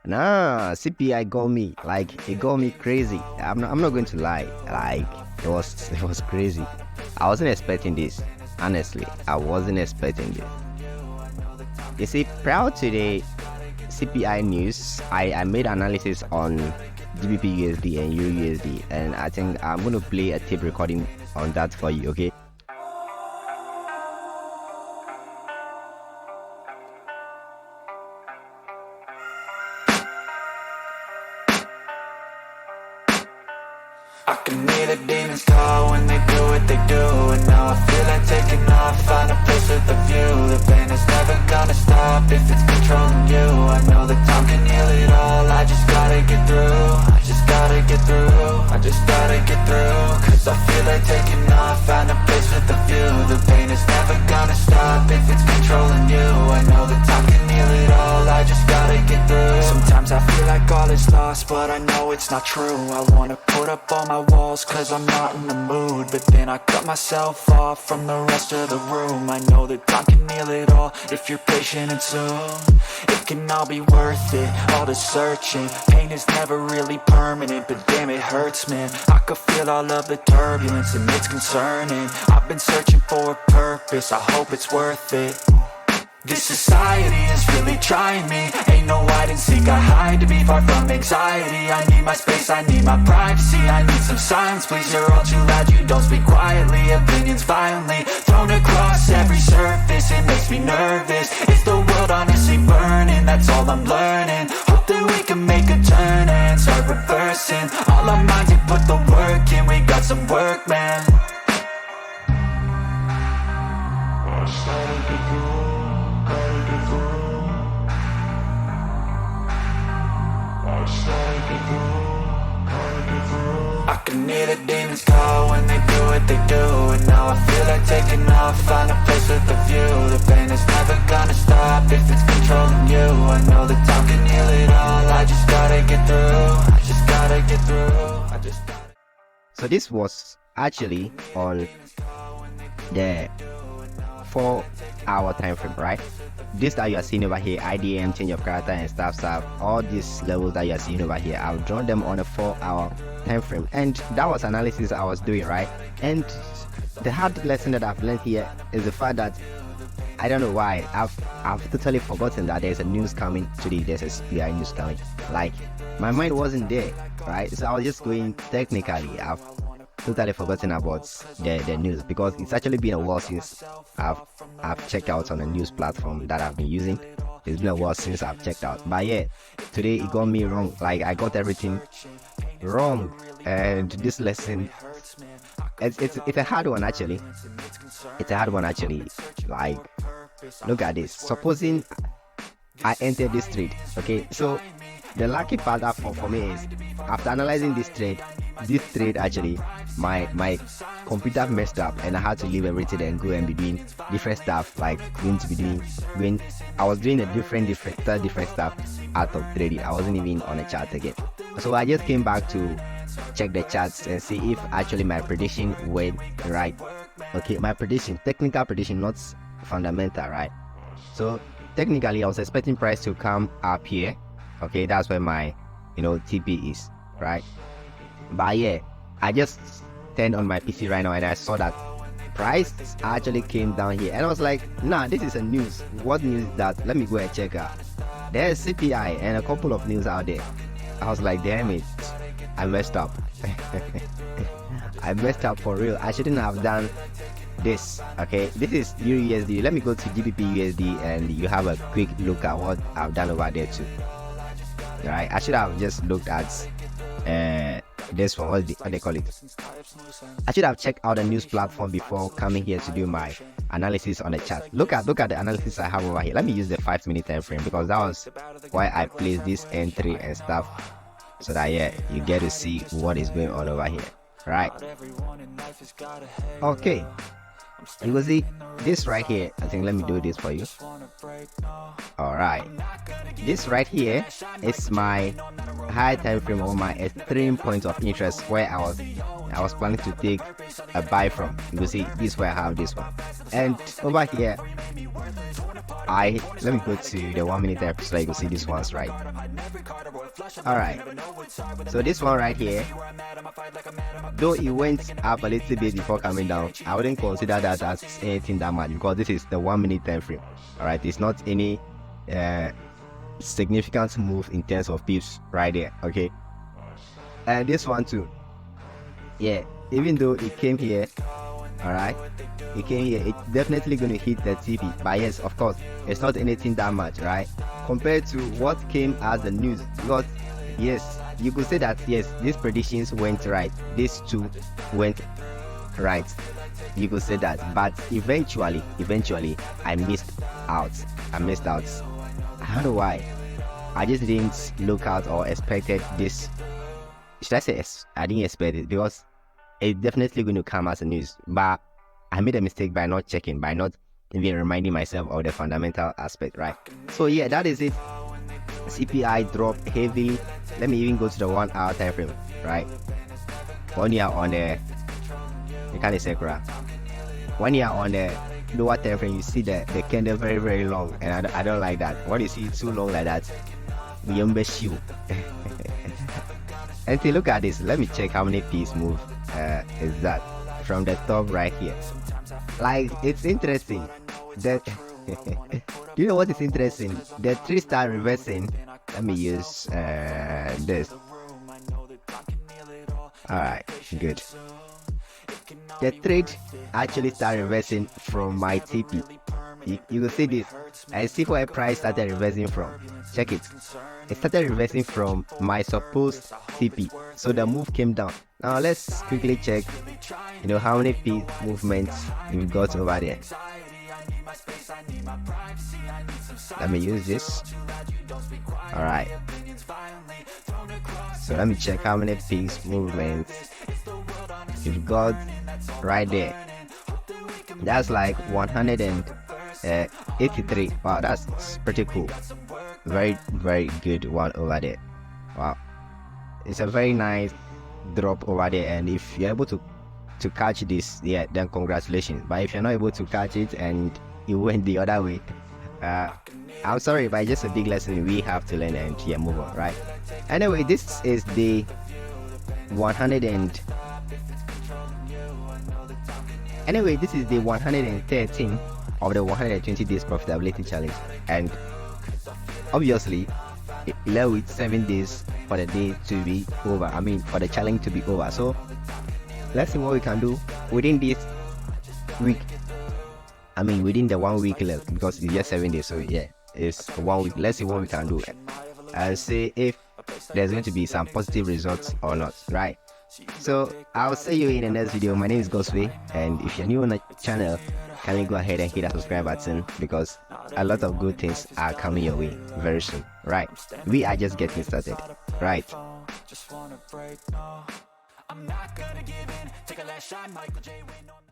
Nah, CPI got me, like, it got me crazy. I'm not going to lie, like, it was crazy. I wasn't expecting this. Honestly, I wasn't expecting this. You see, prior to the CPI news, I made analysis on GBPUSD and EURUSD, and I think I'm going to play a tape recording on that for you, okay? I can hear the demons call when they do what they do, and now I feel like taking off, find a place with a view. The pain is never gonna stop if it's controlling you. I know that time can heal it all, I just gotta get through. I just gotta get through, I just gotta get through. Cause I feel like taking off, find a place with a view. The pain is never gonna stop if it's controlling you. I know that time can heal it all, I just gotta get through. Sometimes I feel like all is lost, but I know it's not true. I wanna put up all my walls cause I'm not in the mood, but then I cut myself off from the rest of the room. I know that time can heal it all if you're patient, and soon it can all be worth it, all the searching. Pain is never really permanent, but damn it hurts, man. I could feel all of the turbulence and it's concerning. I've been searching for a purpose, I hope it's worth it. This society is really trying me. Ain't no hide and seek, I hide to be far from anxiety. I need my space, I need my privacy. I need some silence, please, you're all too loud. You don't speak quietly, opinions violently thrown across every surface. It makes me nervous, is the world honestly burning? That's all I'm learning. Hope that we can make a turn and start reversing all our minds and put the work in. We got some work, man. I can hear the demons call when they do what they do, and now I feel like taking off, find a place with a view. The pain is never gonna stop if it's controlling you. I know that time can heal it all, I just gotta get through. I just gotta get through. So this was actually on the 4-hour time frame, right? This that you are seeing over here, IDM, change of character and stuff, all these levels that you are seeing over here, I've drawn them on a 4-hour time frame, and that was analysis I was doing, right? And the hard lesson that I've learned here is the fact that I don't know why I've totally forgotten that there's a news coming today. There's a CPI news coming. Like, my mind wasn't there, right? So I was just going technically. I've totally forgotten about the news, because it's actually been a while since I've checked out on a news platform that I've been using. It's been a while since I've checked out, but yeah, today it got me wrong. Like, I got everything wrong, and this lesson, it's a hard one actually. It's a hard one actually. Like, look at this. Supposing I entered this trade, okay, so the lucky part for me is, after analyzing this trade actually, my computer messed up and I had to leave everything and go and be doing different stuff. Like, I was doing a different stuff out of trading. I wasn't even on a chart again. So I just came back to check the charts and see if actually my prediction went right. Okay, my prediction, technical prediction, not fundamental, right? So technically I was expecting price to come up here. Okay, that's where my TP is, right? But yeah, I just turned on my PC right now and I saw that price actually came down here, and I was like, nah, this is a news. What news is that? Let me go and check out. There's CPI and a couple of news out there. I was like, damn it, I messed up. I messed up for real. I shouldn't have done this. Okay, this is EURUSD. Let me go to GBPUSD and you have a quick look at what I've done over there too. Right, I should have just looked at this one, what they call it. I should have checked out a news platform before coming here to do my analysis on the chart. Look at the analysis I have over here. Let me use the 5-minute time frame, because that was why I placed this entry and stuff, so that yeah, you get to see what is going on over here, right? Okay, you will see this right here. I think, let me do this for you. All right, this right here is my high time frame or my extreme point of interest, where I was planning to take a buy from. You will see this is where I have this one, and over here let me go to the 1 minute app so you can see these ones, right? Alright, so this one right here, though it went up a little bit before coming down, I wouldn't consider that as anything that much because this is the 1 minute time frame. Alright, it's not any significant move in terms of pips right there. Okay, and this one too, yeah, even though it came here, alright, it came here, it's definitely going to hit the TP, but yes, of course, it's not anything that much, right, compared to what came as the news. Because yes, you could say that yes, these predictions went right, these two went right, you could say that, but eventually I missed out. I don't know why. I just didn't look out or expected this. Should I say I didn't expect it, because it's definitely going to come as a news, but I made a mistake by not checking, by not even reminding myself of the fundamental aspect, right? So yeah, that is it. CPI dropped heavily. Let me even go to the 1 hour time frame, right? 1 year on the, you can't say 1 year on the lower time frame, you see the candle very long, and I don't like that. When you see it too long like that, 𝙍𝙍𝙊𝙆. And see, look at this. Let me check how many P's move is that from the top right here. Like, it's interesting that do you know what is interesting? The 3-star reversing. Let me use this. Alright, good. The trade actually started reversing from my TP. You will see this and see where price started reversing from. Check it. It started reversing from my supposed TP, so the move came down. Now let's quickly check, you know, how many P movements we've got over there. Let me use this. Alright, so let me check how many P's movements you've got right there. That's like 183. Wow, that's pretty cool. Very good one over there. Wow, it's a very nice drop over there, and if you're able to catch this, yeah, then congratulations. But if you're not able to catch it and you went the other way, I'm sorry, but it's just a big lesson we have to learn and yeah, move on, right? Anyway, this is the 113 of the 120 days profitability challenge, and obviously it left with 7 days for the day to be over. I mean, for the challenge to be over. So let's see what we can do within this week. I mean, within the 1 week left, because it's just 7 days. So yeah, it's 1 week. Let's see what we can do and see if there's going to be some positive results or not, right? So I'll see you in the next video. My name is Godsway, and if you're new on the channel, kindly go ahead and hit that subscribe button, because a lot of good things are coming your way very soon, right? We are just getting started, right? I'm not gonna give in, take a last shot, 𝙍𝙍𝙾𝙊𝙆𝙀𝙍𝙊.